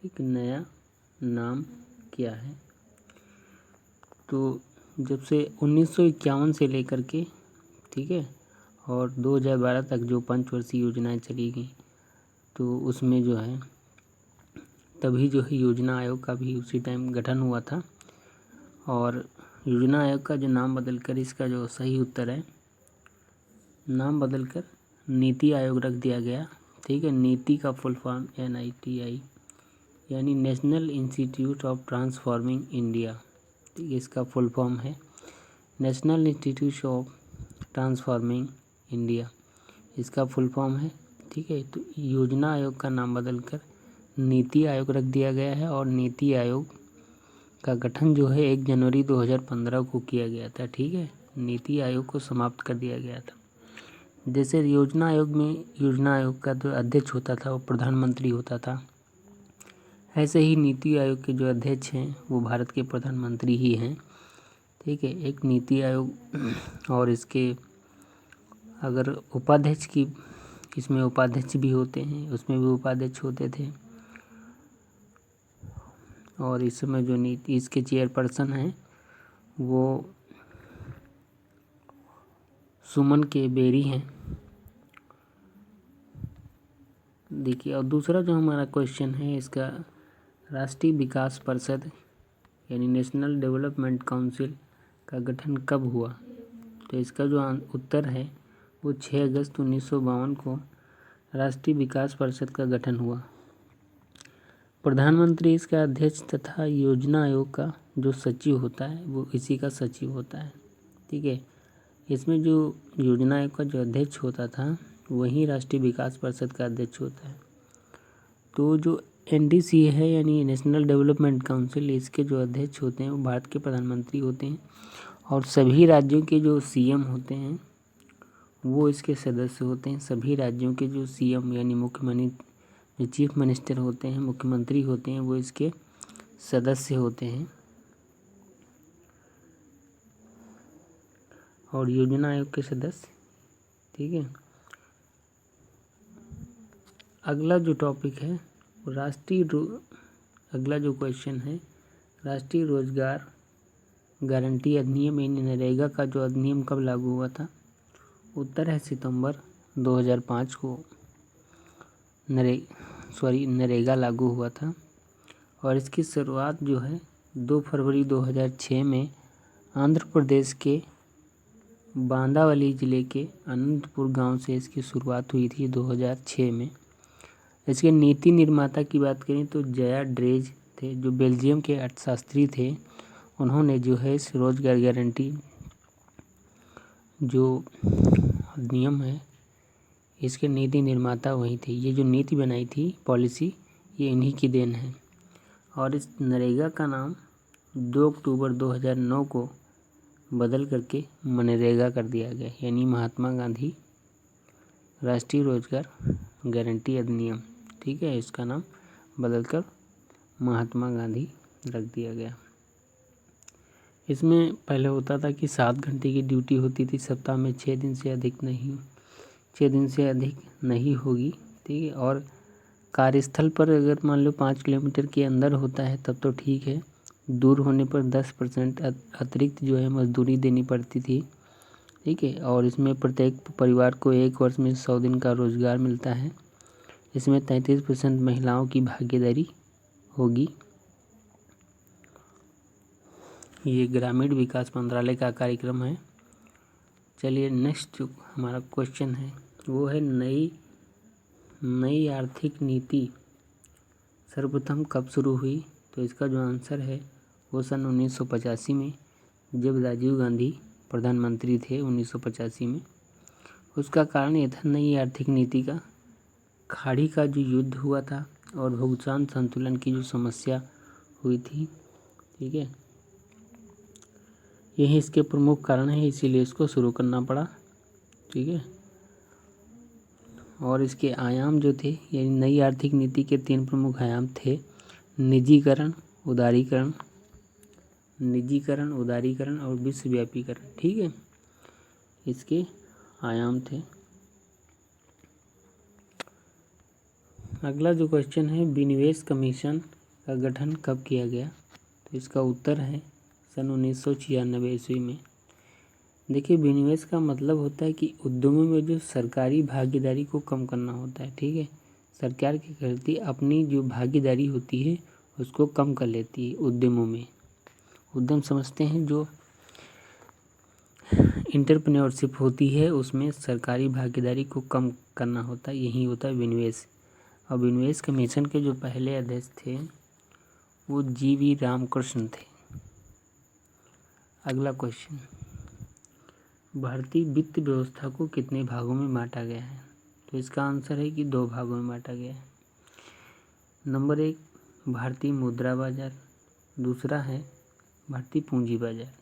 ठीक, नया नाम क्या है। तो जब से 1951 से लेकर के, ठीक है, और 2012 तक जो पंचवर्षीय योजनाएं चली गई, तो उसमें जो है तभी जो है योजना आयोग का भी उसी टाइम गठन हुआ था। और योजना आयोग का जो नाम बदलकर, इसका जो सही उत्तर है, नाम बदलकर नीति आयोग रख दिया गया। ठीक है, नीति का फुल फॉर्म NITI यानी national institute of transforming India. ठीक है, इसका फुल फॉर्म है national institute of transforming India, इसका फुल फॉर्म है। ठीक है, तो योजना आयोग का नाम बदलकर नीति आयोग रख दिया गया है। और नीति आयोग का गठन जो है 1 जनवरी 2015 को किया गया था। ठीक है, नीति आयोग को समाप्त कर दिया गया था। जैसे योजना आयोग में योजना आयोग का जो अध्यक्ष होता था वो प्रधानमंत्री होता था, ऐसे ही नीति आयोग के जो अध्यक्ष हैं वो भारत के प्रधानमंत्री ही हैं। ठीक है, एक नीति आयोग और इसके अगर उपाध्यक्ष की, इसमें उपाध्यक्ष भी होते हैं, उसमें भी उपाध्यक्ष होते थे। और इस समय जो नीति इसके चेयरपर्सन हैं वो सुमन के बेरी हैं। देखिए, और दूसरा जो हमारा क्वेश्चन है इसका, राष्ट्रीय विकास परिषद यानी नेशनल डेवलपमेंट काउंसिल का गठन कब हुआ। तो इसका जो उत्तर है वो 6 अगस्त 1952 को राष्ट्रीय विकास परिषद का गठन हुआ। प्रधानमंत्री इसका अध्यक्ष तथा योजना आयोग का जो सचिव होता है वो इसी का सचिव होता है। ठीक है, इसमें जो योजना आयोग का जो अध्यक्ष होता था वही राष्ट्रीय विकास परिषद का अध्यक्ष होता है। तो जो NDC है यानी नेशनल डेवलपमेंट काउंसिल, इसके जो अध्यक्ष होते हैं वो भारत के प्रधानमंत्री होते हैं। और सभी राज्यों के जो CM होते हैं वो इसके सदस्य होते हैं। सभी राज्यों के जो CM यानी मुख्यमंत्री, जो चीफ मिनिस्टर होते हैं, मुख्यमंत्री होते हैं, वो इसके सदस्य होते हैं। और योजना आयोग के सदस्य। ठीक है, अगला जो टॉपिक है अगला जो क्वेश्चन है, राष्ट्रीय रोजगार गारंटी अधिनियम यानी नरेगा का जो अधिनियम कब लागू हुआ था। उत्तर है सितंबर 2005 को नरेगा लागू हुआ था। और इसकी शुरुआत जो है 2 फरवरी 2006 में आंध्र प्रदेश के बांदावली ज़िले के अनंतपुर गांव से इसकी शुरुआत हुई थी 2006 में। इसके नीति निर्माता की बात करें तो जया ड्रेज थे, जो बेल्जियम के अर्थशास्त्री थे। उन्होंने जो है इस रोजगार गारंटी जो नियम है इसके नीति निर्माता वही थे। ये जो नीति बनाई थी पॉलिसी, ये इन्हीं की देन है। और इस नरेगा का नाम 2 अक्टूबर 2009 को बदल करके मनरेगा कर दिया गया, यानी महात्मा गांधी राष्ट्रीय रोजगार गारंटी अधिनियम। ठीक है, इसका नाम बदलकर महात्मा गांधी रख दिया गया। इसमें पहले होता था कि 7 घंटे की ड्यूटी होती थी सप्ताह में, 6 दिन से अधिक नहीं होगी। ठीक है, और कार्यस्थल पर अगर मान लो 5 किलोमीटर के अंदर होता है तब तो ठीक है, दूर होने पर 10% अतिरिक्त जो है मजदूरी देनी पड़ती थी। ठीक है, और इसमें प्रत्येक परिवार को 1 वर्ष में 100 दिन का रोजगार मिलता है। इसमें 33% महिलाओं की भागीदारी होगी। ये ग्रामीण विकास मंत्रालय का कार्यक्रम है। चलिए, नेक्स्ट जो हमारा क्वेश्चन है वो है नई आर्थिक नीति सर्वप्रथम कब शुरू हुई। तो इसका जो आंसर है वो सन 1985 में, जब राजीव गांधी प्रधानमंत्री थे 1985 में। उसका कारण ये था नई आर्थिक नीति का, खाड़ी का जो युद्ध हुआ था और भुगतान संतुलन की जो समस्या हुई थी। ठीक है, यही इसके प्रमुख कारण है, इसीलिए इसको शुरू करना पड़ा। ठीक है, और इसके आयाम जो थे, यानी नई आर्थिक नीति के 3 प्रमुख आयाम थे, निजीकरण, उदारीकरण और विश्वव्यापीकरण। ठीक है, इसके आयाम थे। अगला जो क्वेश्चन है, विनिवेश कमीशन का गठन कब किया गया? तो इसका उत्तर है सन 1996 ईस्वी में। देखिए, विनिवेश का मतलब होता है कि उद्यमों में जो सरकारी भागीदारी को कम करना होता है। ठीक है, सरकार क्या करती है, अपनी जो भागीदारी होती है उसको कम कर लेती है उद्यमों में। उद्यम समझते हैं जो एंटरप्रेन्योरशिप होती है, उसमें सरकारी भागीदारी को कम करना होता है, यही होता है विनिवेश। और विनिवेश कमीशन के जो पहले अध्यक्ष थे वो जी.वी. रामकृष्ण थे। अगला क्वेश्चन, भारतीय वित्त व्यवस्था को कितने भागों में बांटा गया है? तो इसका आंसर है कि 2 भागों में बांटा गया है। नंबर 1 भारतीय मुद्रा बाजार, दूसरा है भारतीय पूंजी बाजार।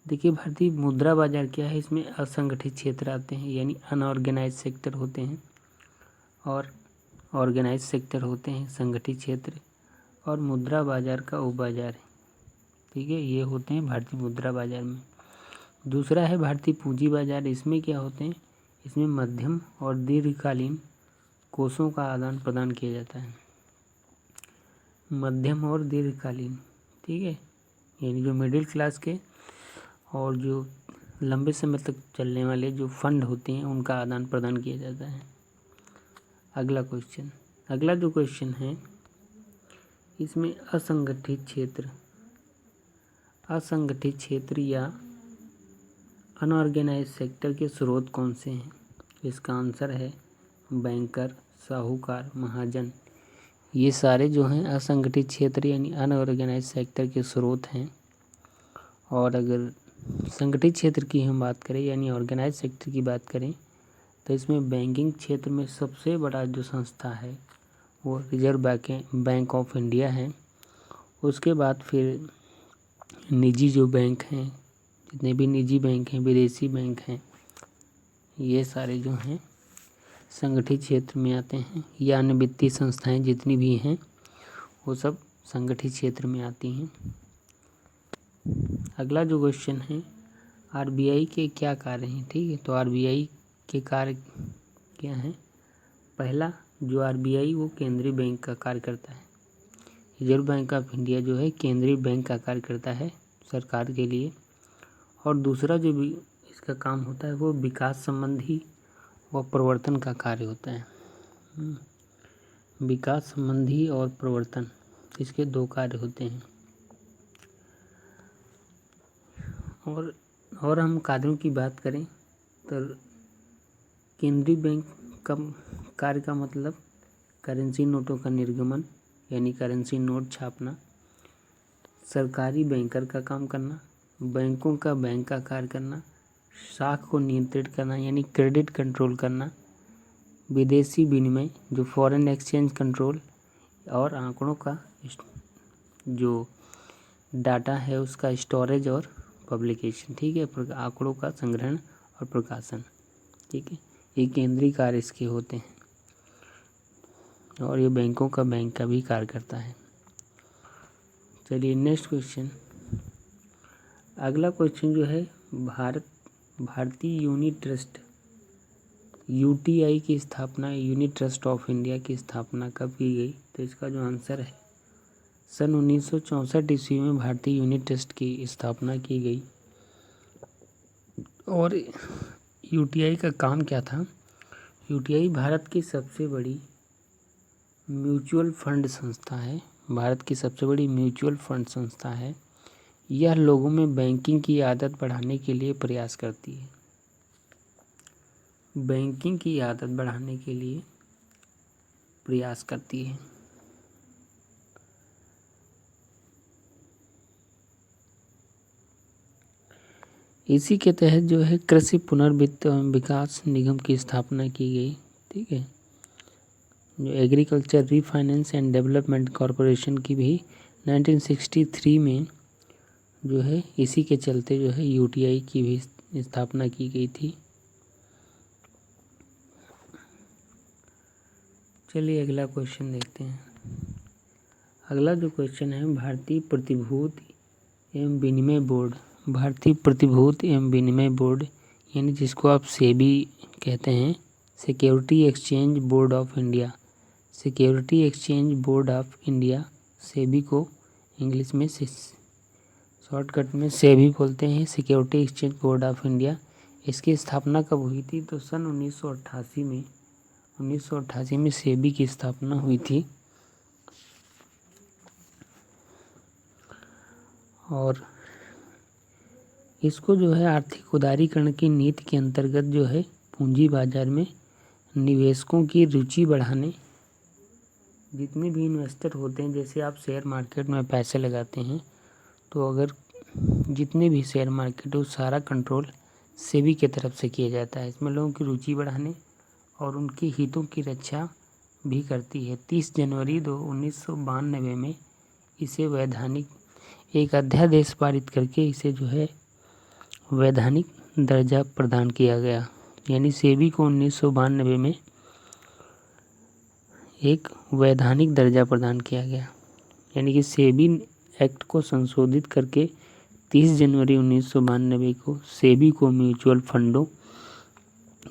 देखिए, भारतीय मुद्रा बाजार क्या है, इसमें असंगठित क्षेत्र आते हैं, यानी अनऑर्गेनाइज सेक्टर होते हैं, और ऑर्गेनाइज सेक्टर होते हैं संगठित क्षेत्र, और मुद्रा बाजार का उपबाजार है। ठीक है, ये होते हैं भारतीय मुद्रा बाजार में। दूसरा है भारतीय पूंजी बाजार। इसमें क्या होते हैं, इसमें मध्यम और दीर्घकालीन कोषों का आदान प्रदान किया जाता है, मध्यम और दीर्घकालीन। ठीक है, यानी जो मिडिल क्लास के और जो लंबे समय तक चलने वाले जो फंड होते हैं उनका आदान प्रदान किया जाता है। अगला क्वेश्चन, अगला जो क्वेश्चन है इसमें असंगठित क्षेत्र या अनऑर्गेनाइज सेक्टर के स्रोत कौन से हैं? इसका आंसर है बैंकर, साहूकार, महाजन। ये सारे जो हैं असंगठित क्षेत्र यानी अनऑर्गेनाइज सेक्टर के स्रोत हैं। और अगर संगठित क्षेत्र की हम बात करें यानी ऑर्गेनाइज सेक्टर की बात करें तो इसमें बैंकिंग क्षेत्र में सबसे बड़ा जो संस्था है वो रिजर्व बैंक ऑफ इंडिया है। उसके बाद फिर निजी जो बैंक हैं, जितने भी निजी बैंक हैं, विदेशी बैंक हैं, ये सारे जो हैं संगठित क्षेत्र में आते हैं। या अन्य वित्तीय संस्थाएं जितनी भी हैं वो सब संगठित क्षेत्र में आती हैं। अगला जो क्वेश्चन है, आरबीआई के क्या कार्य हैं? ठीक है, तो आरबीआई के कार्य क्या हैं? पहला, जो आरबीआई वो केंद्रीय बैंक का कार्य करता है। रिजर्व बैंक ऑफ इंडिया जो है केंद्रीय बैंक का कार्य करता है सरकार के लिए। और दूसरा जो भी इसका काम होता है वो विकास संबंधी व प्रवर्तन का कार्य होता है। विकास संबंधी और प्रवर्तन, इसके 2 कार्य होते हैं। और हम कार्यों की बात करें तो केंद्रीय बैंक का कार्य का मतलब करेंसी नोटों का निर्गमन यानी करेंसी नोट छापना, सरकारी बैंकर का काम करना, बैंकों का बैंक का कार्य करना, साख को नियंत्रित करना यानी क्रेडिट कंट्रोल करना, विदेशी विनिमय जो फॉरेन एक्सचेंज कंट्रोल, और आंकड़ों का जो डाटा है उसका स्टोरेज और पब्लिकेशन। ठीक है, आंकड़ों का संग्रहण और प्रकाशन। ठीक है, ये केंद्रीय कार्य इसके होते हैं। और ये बैंकों का बैंक का भी कार्य करता है। चलिए नेक्स्ट क्वेश्चन, अगला क्वेश्चन जो है, भारतीय यूनिट ट्रस्ट यूटीआई की स्थापना, यूनिट ट्रस्ट ऑफ इंडिया की स्थापना कब की गई? तो इसका जो आंसर है सन 1964 ईस्वी में भारतीय यूनिट ट्रस्ट की स्थापना की गई। और यूटीआई का काम क्या था? यूटीआई भारत की सबसे बड़ी म्यूचुअल फंड संस्था है। भारत की सबसे बड़ी म्यूचुअल फंड संस्था है। यह लोगों में बैंकिंग की आदत बढ़ाने के लिए प्रयास करती है। बैंकिंग की आदत बढ़ाने के लिए प्रयास करती है। इसी के तहत जो है कृषि पुनर्वित्त एवं विकास निगम की स्थापना की गई। ठीक है, जो agriculture refinance and development corporation की भी 1963 में जो है इसी के चलते जो है यूटीआई की भी स्थापना की गई थी। चलिए अगला क्वेश्चन देखते हैं। अगला जो क्वेश्चन है, भारतीय प्रतिभूति एवं विनिमय बोर्ड। भारतीय प्रतिभूति एवं विनिमय बोर्ड यानी जिसको आप सेबी कहते हैं, security exchange board of India. Security exchange board of India, SEBI को इंग्लिश में शॉर्टकट में सेबी बोलते हैं, security exchange board of India. इसकी स्थापना कब हुई थी? तो सन 1988 में सेबी की स्थापना हुई थी। और इसको जो है आर्थिक उदारीकरण की नीति के अंतर्गत जो है पूंजी बाजार में निवेशकों की रुचि बढ़ाने, जितने भी इन्वेस्टर होते हैं, जैसे आप शेयर मार्केट में पैसे लगाते हैं, तो अगर जितने भी शेयर मार्केट है, वो सारा कंट्रोल सेबी की तरफ से किया जाता है। इसमें लोगों की रुचि बढ़ाने और उनके हितों की रक्षा भी करती है। 30 जनवरी 1992 में इसे वैधानिक एक अध्यादेश पारित करके इसे जो है वैधानिक दर्जा प्रदान किया गया। यानी सेबी को 1992 में एक वैधानिक दर्जा प्रदान किया गया। यानी कि सेबी एक्ट को संशोधित करके 30 जनवरी 1992 को सेबी को म्यूचुअल फंडों,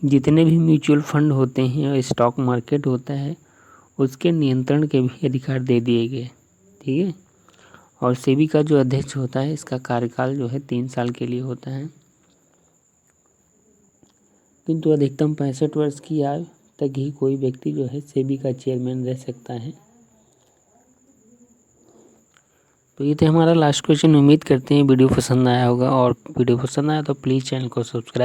जितने भी म्यूचुअल फंड होते हैं और स्टॉक मार्केट होता है, उसके नियंत्रण के भी अधिकार दे दिए गए। ठीक है। और सेबी का जो अध्यक्ष होता है, इसका कार्यकाल जो है 3 साल के लिए होता है, किंतु अधिकतम 65 वर्ष की आयु तक ही कोई व्यक्ति जो है सेबी का चेयरमैन रह सकता है। तो ये थे हमारा लास्ट क्वेश्चन। उम्मीद करते हैं वीडियो पसंद आया होगा, और वीडियो पसंद आया तो प्लीज़ चैनल को सब्सक्राइब